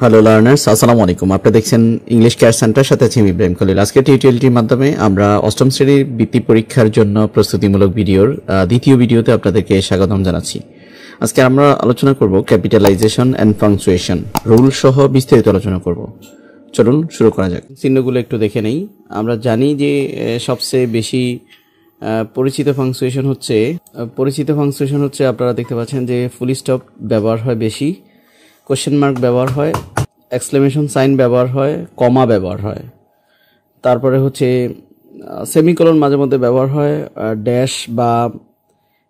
Hello learners, আসসালামু আলাইকুম। আপনারা দেখছেন ইংলিশ কেয়ার সেন্টার, সাথে আছি আমি ইব্রাহিম খলিল। আজকে টিউটোরিয়ালটির মাধ্যমে আমরা অষ্টম শ্রেণীর বৃত্তি পরীক্ষার জন্য প্রস্তুতিমূলক ভিডিওর দ্বিতীয় ভিডিওতে আপনাদেরকে স্বাগতম জানাচ্ছি। আজকে আমরা আলোচনা করব ক্যাপিটালাইজেশন অ্যান্ড পাংচুয়েশন, রুল সহ বিস্তারিত আলোচনা করব। চলুন শুরু করা যাক। চিহ্নগুলো একটু দেখে নেই। আমরা জানি যে সবচেয়ে বেশি পরিচিত পাংচুয়েশন হচ্ছে আপনারা দেখতে পাচ্ছেন যে ফুল স্টপ ব্যবহার হয় বেশি, কোশ্চেন মার্ক ব্যবহার হয়, এক্সক্লেমেশন সাইন ব্যবহার হয়, কমা ব্যবহার হয়, তারপরে হচ্ছে সেমিকোলন মাঝে মধ্যে ব্যবহার হয়, ড্যাশ বা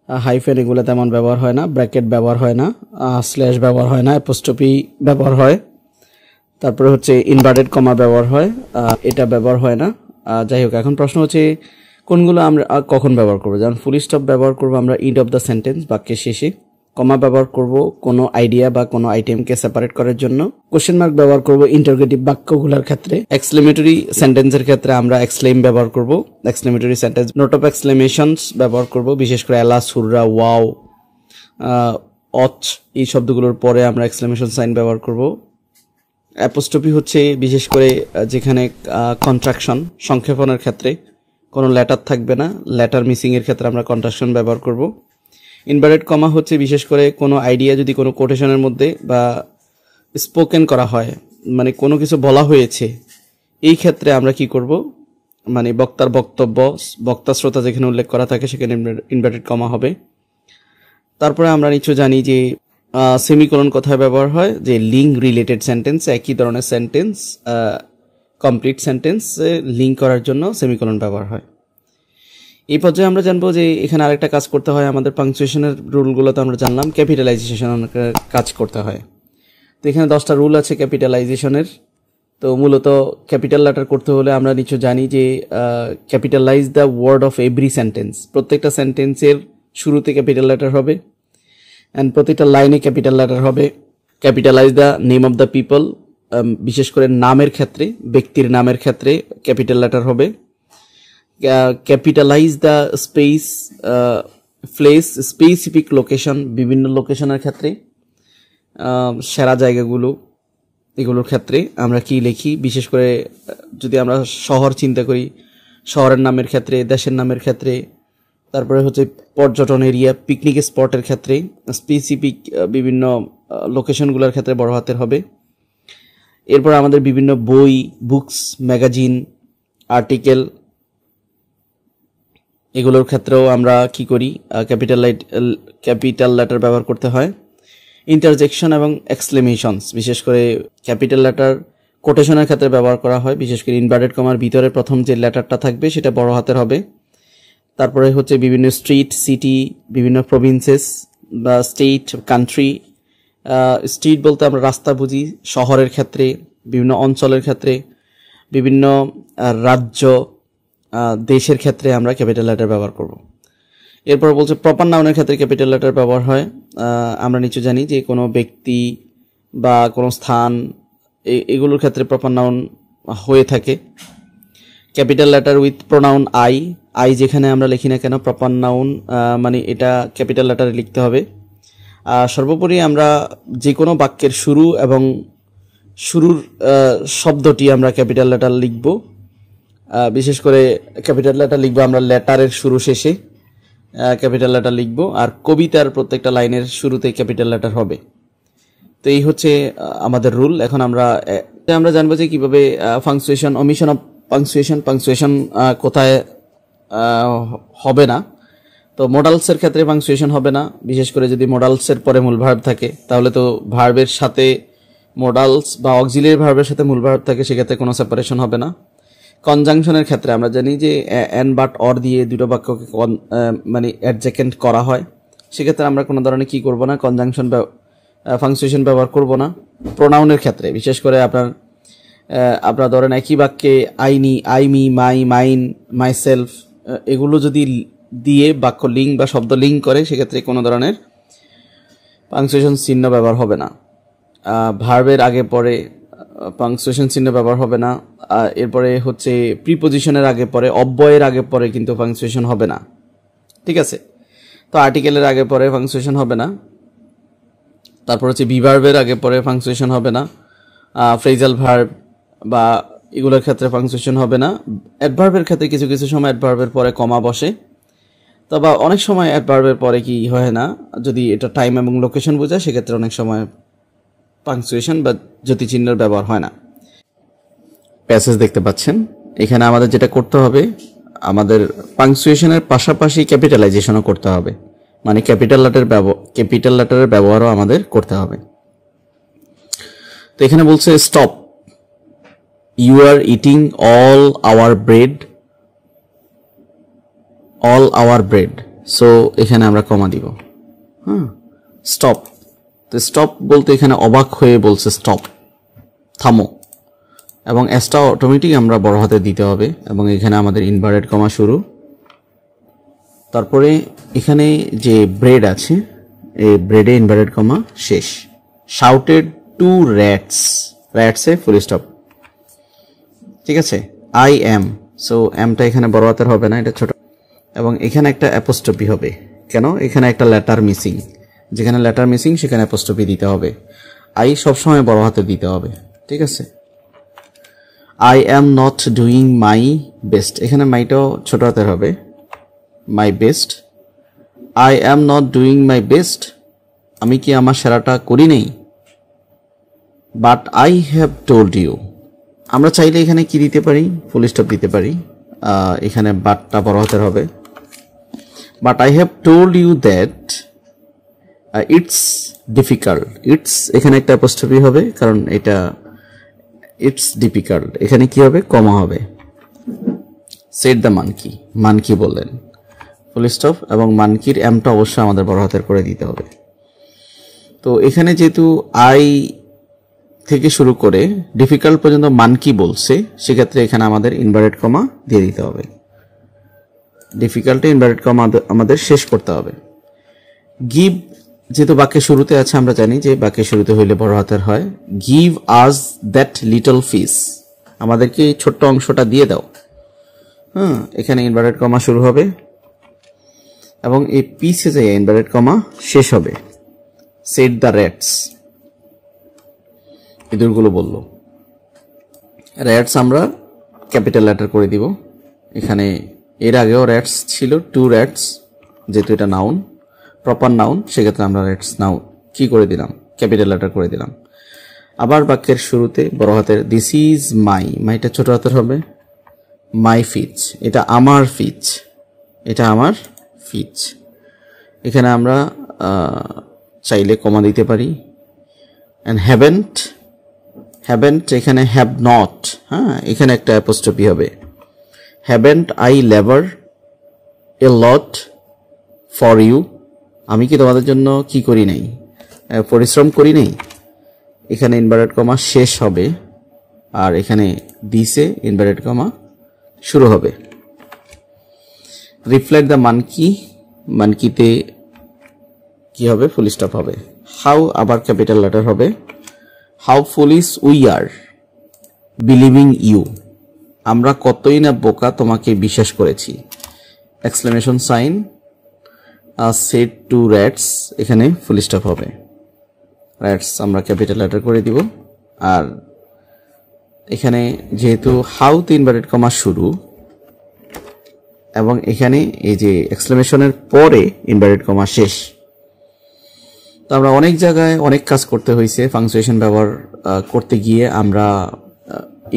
হাইফেন এগুলো তেমন ব্যবহার হয় না, ব্র্যাকেট ব্যবহার হয় না, স্ল্যাশ ব্যবহার হয় না, অ্যাপোস্ট্রফি ব্যবহার হয়, তারপরে হচ্ছে ইনভার্টেড কমা ব্যবহার হয়, এটা ব্যবহার হয় না। যাই হোক, এখন প্রশ্ন হচ্ছে কোনগুলো আমরা কখন ব্যবহার করবো। যেমন ফুল স্টপ ব্যবহার করবো আমরা এন্ড অফ দ্য সেন্টেন্স, বাক্যের শেষে। কমা ব্যবহার করব কোনো আইডিয়া বা কোনো আইটেমকে সেপারেট করার জন্য। কোশ্চেন মার্ক ব্যবহার করব ইন্টারোগেটিভ বাক্যগুলোর ক্ষেত্রে। এক্সক্লেমেটরি সেন্টেন্সের ক্ষেত্রে আমরা এক্সক্লেম ব্যবহার করব, এক্সক্লেমেটরি সেন্টেন্স। নোট অফ এক্সক্লেমেশনস ব্যবহার করব, বিশেষ করে অ্যালা, সুররা, ওয়াও, অচ এই শব্দগুলোর পরে আমরা এক্সক্লেমেশন সাইন ব্যবহার করব। অ্যাপোস্ট্রফি হচ্ছে বিশেষ করে যেখানে কন্ট্রাকশন, সংক্ষেপণের ক্ষেত্রে কোনো লেটার থাকবে না, লেটার মিসিং এর ক্ষেত্রে আমরা কন্ট্রাকশন ব্যবহার করব। ইনভার্টেড কমা হচ্ছে বিশেষ করে কোনো আইডিয়া যদি কোনো কোটেশনের মধ্যে বা স্পোকেন করা হয়, মানে কোনো কিছু বলা হয়েছে, এই ক্ষেত্রে আমরা কি করব, মানে বক্তার বক্তব্য, বক্তা শ্রোতা যেখানে উল্লেখ করা থাকে সেখানে ইনভার্টেড কমা হবে। তারপরে আমরা নিশ্চয় জানি যে সেমিকোলন কোথায় ব্যবহার হয়, যে লিঙ্ক রিলেটেড সেন্টেন্স, একই ধরনের সেন্টেন্স কমপ্লিট সেন্টেন্স লিঙ্ক করার জন্য সেমিকোলন ব্যবহার হয়। এই পর্যায়ে আমরা জানবো যে এখানে আরেকটা কাজ করতে হয় আমাদের। পাংচুয়েশনের রুলগুলো তো আমরা জানলাম, ক্যাপিটালাইজেশন কাজ করতে হয়। তো এখানে 10টা রুল আছে ক্যাপিটালাইজেশনের। তো মূলত ক্যাপিটাল লেটার করতে হলে আমরা নিশ্চয় জানি যে capitalize the word of every sentence, প্রত্যেকটা সেন্টেন্সের শুরুতে ক্যাপিটাল লেটার হবে, অ্যান্ড প্রত্যেকটা লাইনে ক্যাপিটাল লেটার হবে। Capitalize the name of the people, বিশেষ করে নামের ক্ষেত্রে, ব্যক্তির নামের ক্ষেত্রে ক্যাপিটাল লেটার হবে। Capitalize the space, place, specific location, বিভিন্ন লোকেশনের ক্ষেত্রে, সেরা জায়গাগুলো, এগুলোর ক্ষেত্রে আমরা কি লিখি, বিশেষ করে যদি আমরা শহর চিন্তা করি, শহরের নামের ক্ষেত্রে, দেশের নামের ক্ষেত্রে, তারপরে হচ্ছে পর্যটন এরিয়া, পিকনিক স্পটের ক্ষেত্রে, স্পেসিফিক বিভিন্ন লোকেশনগুলোর ক্ষেত্রে বড় হাতের হবে। এরপর আমাদের বিভিন্ন বই, বুকস, ম্যাগাজিন, আর্টিকেল, এগুলোর ক্ষেত্রেও আমরা কি করি, ক্যাপিটাল লেটার ব্যবহার করতে হয়। ইন্টারজেকশন এবং এক্সক্লেমেশনস, বিশেষ করে ক্যাপিটাল লেটার কোটেশনের ক্ষেত্রে ব্যবহার করা হয়, বিশেষ করে ইনভার্টেড কমার ভিতরে প্রথম যে লেটারটা থাকবে সেটা বড় হাতের হবে। তারপরে হচ্ছে বিভিন্ন স্ট্রিট, সিটি, বিভিন্ন প্রভিন্সেস বা স্টেট, কান্ট্রি। স্ট্রিট বলতে আমরা রাস্তা বুঝি, শহরের ক্ষেত্রে, বিভিন্ন অঞ্চলের ক্ষেত্রে, বিভিন্ন রাজ্য, দেশের ক্ষেত্রে আমরা ক্যাপিটাল লেটার ব্যবহার করব। এরপর বলছে প্রপার নাউনের ক্ষেত্রে ক্যাপিটাল লেটার ব্যবহার হয়। আমরা নিশ্চয় জানি যে কোনো ব্যক্তি বা কোনো স্থান, এগুলোর ক্ষেত্রে প্রপার নাউন হয়ে থাকে। Capital letter with pronoun I যেখানে আমরা লিখি না কেন, প্রপার নাউন মানে এটা ক্যাপিটাল লেটারে লিখতে হবে। সর্বোপরি আমরা যে কোনো বাক্যের শুরু এবং শুরুর শব্দটি আমরা ক্যাপিটাল লেটার লিখব। বিশেষ করে ক্যাপিটাল লেটার লিখবো আমরা লেটারের শুরু শেষে ক্যাপিটাল লেটার লিখবো, আর কবিতার প্রত্যেকটা লাইনের শুরুতে ক্যাপিটাল লেটার হবে। তো এই হচ্ছে আমাদের রুল। এখন আমরা জানবো যে কিভাবে পাংচুয়েশন, ওমিশন অফ পাংচুয়েশন কোথায় হবে না। তো মোডালসের ক্ষেত্রে পাংচুয়েশন হবে না, বিশেষ করে যদি মোডালসের পরে মূল ভার্ব থাকে, তাহলে তো ভার্বের সাথে মোডালস বা অক্সিলিয়ারি ভার্বের সাথে মূল ভার্ব থাকে, সেক্ষেত্রে কোনো সেপারেশন হবে না। কনজাংশনের ক্ষেত্রে আমরা জানি যে অ্যান্ড বাট অর দিয়ে দুটো বাক্যকে মানে অ্যাডজেকেন্ট করা হয়, সেক্ষেত্রে আমরা কোনো ধরনের কি করব না, কনজাংশন পাংচুয়েশন ব্যবহার করব না। প্রোনাউনের ক্ষেত্রে বিশেষ করে আপনার ধরেন একই বাক্যে আই নি, I, me, my, mine, my self, এগুলো যদি দিয়ে বাক্য লিঙ্ক বা শব্দ লিঙ্ক করে, সেক্ষেত্রে কোনো ধরনের পাংচুয়েশন চিহ্ন ব্যবহার হবে না। ভার্বের আগে পরে পাংচুয়েশন চিহ্ন ব্যবহার হবে না। এরপরে হচ্ছে প্রিপোজিশনের আগে পরে, অব্যয়ের আগে পরে কিন্তু পাংচুয়েশন হবে না, ঠিক আছে। তো আর্টিকেলের আগে পরে পাংচুয়েশন হবে না। তারপর হচ্ছে বিভার্বের আগে পরে পাংচুয়েশন হবে না। ফ্রেজাল ভার্ব বা এগুলোর ক্ষেত্রে পাংচুয়েশন হবে না। অ্যাডভার্বের ক্ষেত্রে কিছু কিছু সময় অ্যাডভার্বের পরে কমা বসে, তবে অনেক সময় অ্যাডভার্বের পরে কি হয় না, যদি এটা টাইম এবং লোকেশন বোঝায় সেক্ষেত্রে অনেক সময় পাংচুয়েশন বা যতিচিহ্নের ব্যবহার হয় না। প্যাসেজ দেখতে পাচ্ছেন, এখানে আমাদের যেটা করতে হবে, আমাদের পাংচুয়েশনের পাশাপাশি ক্যাপিটালাইজেশনও করতে হবে, মানে ক্যাপিটাল লেটারের ব্যবহারও আমাদের করতে হবে। তো এখানে বলছে stop, you are eating all our bread, so এখানে আমরা কমা দিব। স্টপ, তো স্টপ বলতে এখানে অবাক হয়ে বলছে স্টপ, থামো, এবং এসটা অটোমেটিক আমরা বড় হাতে দিতে হবে, এবং এখানে আমাদের ইনভার্টেড কমা শুরু, তারপরে এখানে যে ব্রেড আছে এই ব্রেডে ইনভার্টেড কমা শেষ। শাউটেড টু র্যাটসে ফুল স্টপ, ঠিক আছে। আই এম, সো এমটা এখানে বড় হাতের হবে না, এটা ছোট, এবং এখানে একটা অ্যাপোস্ট্রফি হবে। কেন? এখানে একটা লেটার মিসিং, যেখানে লেটার মিসিং সেখানে অ্যাপোস্ট্রফি দিতে হবে। আই সবসময় বড় হাতে দিতে হবে, ঠিক আছে। I am not doing my best, এখানে মাইটাও ছোট হাতের হবে, my best. I am not doing my best, আমি কি আমার সেরাটা করি নেই। But I have told you, আমরা চাইলে এখানে কি দিতে পারি, ফুল স্টপ দিতে পারি, এখানে বাটটা বড় হাতের হবে। But I have told you that it's difficult, it's এখানে একটা অ্যাপোস্ট্রফি হবে, কারণ এটা ইটস ডিফিকাল্ট, এখানে কি হবে, কমা হবে। সেড দ্য মানকি বললেন, ফুল স্টপ, এবং মানকির এমটা অবশ্যই আমাদের বড় হাতের করে দিতে হবে। তো এখানে যেহেতু আই থেকে শুরু করে ডিফিকাল্ট পর্যন্ত মানকি বলছে, সেক্ষেত্রে এখানে আমাদের ইনভার্টেড কমা দিয়ে দিতে হবে। ডিফিকাল্টে ইনভার্টেড কমা আমাদের শেষ করতে হবে। গিভ যেহেতু বাক্যের শুরুতে আছে, আমরা জানি যে বাক্যের শুরুতে হইলে বড় হাতের হয়। গিভ আস দ্যাট লিটল ফিস, আমাদেরকে এই ছোট্ট অংশটা দিয়ে দাও। এখানে ইনভার্টেড কমা শুরু হবে, এবং এই পিসে যে ইনভার্টেড কমা শেষ হবে। সেড দ্য র্যাটস, ইঁদুরগুলো বলল। র্যাটস আমরা ক্যাপিটাল লেটার করে দিব, এখানে এর আগেও র্যাটস ছিল, টু র্যাটস, যেহেতু এটা নাউন, প্রপার নাউন, সেক্ষেত্রে আমরা র্যাটস নাউন কি করে দিলাম, ক্যাপিটাল লেটার করে দিলাম। আবার বাক্যের শুরুতে বড় হাতের, দিস ইজ মাইটা ছোট হাতের হবে। মাই ফিচ, এটা আমার ফিচ, এটা আমার ফিচ, এখানে আমরা চাইলে কমা দিতে পারি। অ্যান্ড হ্যাভেন্ট এখানে হ্যাভ নট, এখানে একটা অ্যাপোস্ট্রফি হবে। Haven't I labour a lot for you, আমি কি তোমাদের জন্য কি করি নাই, পরিশ্রম করি নাই। এখানে ইনভার্টেড কমা শেষ হবে, আর এখানে দিসে ইনভার্টেড কমা শুরু হবে। রিফ্লেক্ট দ্য মানকিতে কি হবে, ফুল স্টপ হবে। হাউ আবার ক্যাপিটাল লেটার হবে। How foolish we are believing you, আমরা কতই না বোকা তোমাকে বিশ্বাস করেছি। Exclamation sign. Said to rats, এখানে ফুল স্টপ হবে। র্যাটস আমরা ক্যাপিটাল লেটার করে দিব, আর এখানে যেহেতু হাউতে ইনভার্টেড কমা শুরু, এবং এখানে এই যে এক্সক্লেমেশনের পরে ইনভার্টেড কমা শেষ। তো আমরা অনেক জায়গায় অনেক কাজ করতে হয়েছে, পাংচুয়েশন ব্যবহার করতে গিয়ে আমরা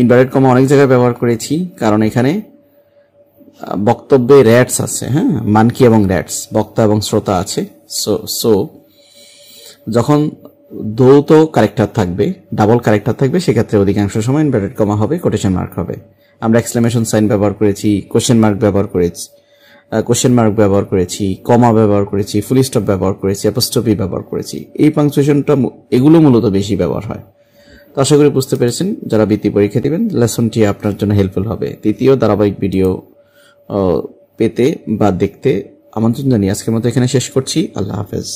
ইনভার্টেড কমা অনেক জায়গায় ব্যবহার করেছি, কারণ এখানে বক্তব্যে র্যাটস আছে, মানকি এবং র্যাটস, বক্তা এবং শ্রোতা আছে। সো যখন যৌথ ক্যারেক্টার থাকবে, ডাবল ক্যারেক্টার থাকবে, সেক্ষেত্রে অধিকাংশ সময় ইনভার্টেড কমা হবে, কোটেশন মার্ক হবে। আমরা এক্সক্লেমেশন সাইন ব্যবহার করেছি, কোশ্চেন মার্ক ব্যবহার করেছি, কমা ব্যবহার করেছি, ফুল স্টপ ব্যবহার করেছি, অ্যাপোস্ট্রফি ব্যবহার করেছি। এই পাংচুয়েশনটা এগুলো মূলত বেশি ব্যবহার হয়। তো আশা করি বুঝতে পেরেছেন। যারা বৃত্তি পরীক্ষা দিবেন, লেসনটি আপনার জন্য হেল্পফুল হবে। তৃতীয় ধারাবাহিক ভিডিও পেতে বা দেখতে আমন্ত্রণ জানিয়ে আজকের মতো এখানে শেষ করছি। আল্লাহ হাফেজ।